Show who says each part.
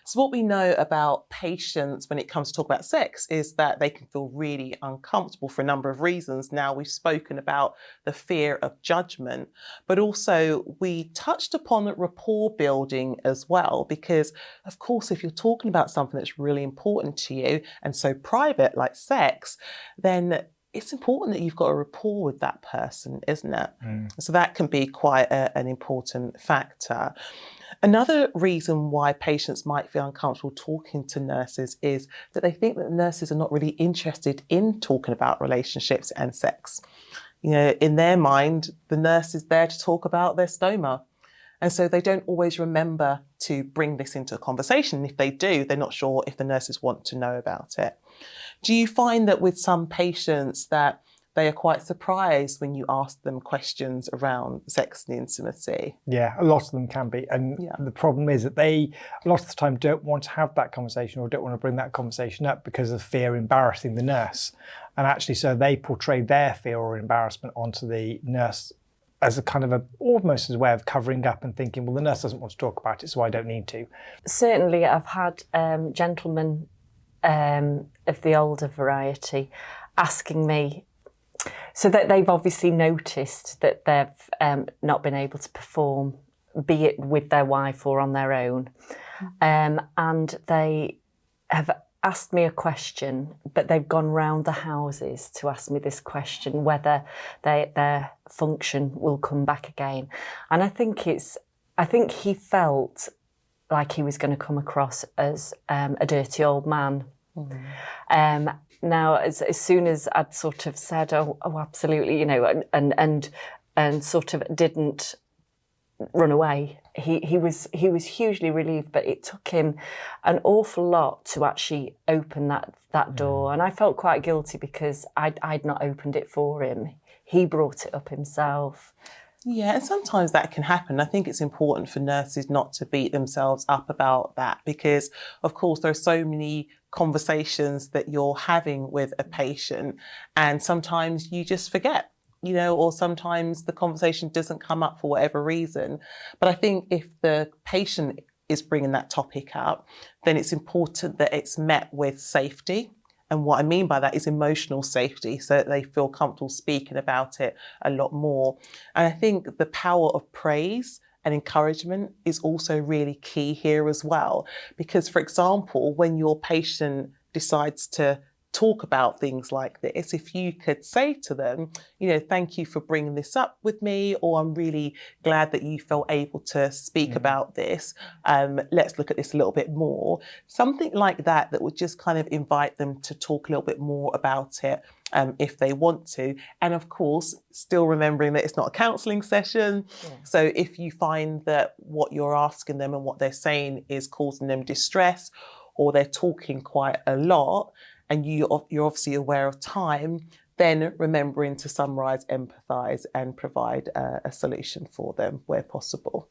Speaker 1: So what we know about patients when it comes to talk about sex is that they can feel really uncomfortable for a number of reasons. Now, we've spoken about the fear of judgment, but also we touched upon rapport building as well, because of course, if you're talking about something that's really important to you and so private like sex, then it's important that you've got a rapport with that person, isn't it? So that can be quite an important factor. Another reason why patients might feel uncomfortable talking to nurses is that they think that nurses are not really interested in talking about relationships and sex. You know, in their mind, the nurse is there to talk about their stoma. And so they don't always remember to bring this into a conversation. If they do, they're not sure if the nurses want to know about it. Do you find that with some patients that they are quite surprised when you ask them questions around sex and intimacy?
Speaker 2: Yeah, a lot of them can be. And the problem is that they, a lot of the time, don't want to have that conversation or don't want to bring that conversation up because of fear embarrassing the nurse. And actually, so they portray their fear or embarrassment onto the nurse as a kind of almost as a way of covering up and thinking, well, the nurse doesn't want to talk about it, so I don't need to.
Speaker 3: Certainly, I've had gentlemen of the older variety asking me, so that they've obviously noticed that they've not been able to perform, be it with their wife or on their own. And they have asked me a question, but they've gone round the houses to ask me this question, whether their function will come back again. And I think he felt like he was going to come across as a dirty old man. Now, as soon as I'd sort of said, oh, absolutely, you know, and sort of didn't run away, he was hugely relieved. But it took him an awful lot to actually open that door, and I felt quite guilty because I'd not opened it for him. He brought it up himself.
Speaker 1: Yeah, and sometimes that can happen. I think it's important for nurses not to beat themselves up about that because, of course, there are so many conversations that you're having with a patient and sometimes you just forget, you know, or sometimes the conversation doesn't come up for whatever reason. But I think if the patient is bringing that topic up, then it's important that it's met with safety. And what I mean by that is emotional safety, so that they feel comfortable speaking about it a lot more. And I think the power of praise and encouragement is also really key here as well. Because, for example, when your patient decides to talk about things like this, if you could say to them, you know, thank you for bringing this up with me, or I'm really glad that you felt able to speak about this. Let's look at this a little bit more. Something like that would just kind of invite them to talk a little bit more about it if they want to. And of course, still remembering that it's not a counselling session. So if you find that what you're asking them and what they're saying is causing them distress, or they're talking quite a lot, and you're obviously aware of time, then remembering to summarise, empathise and provide a solution for them where possible.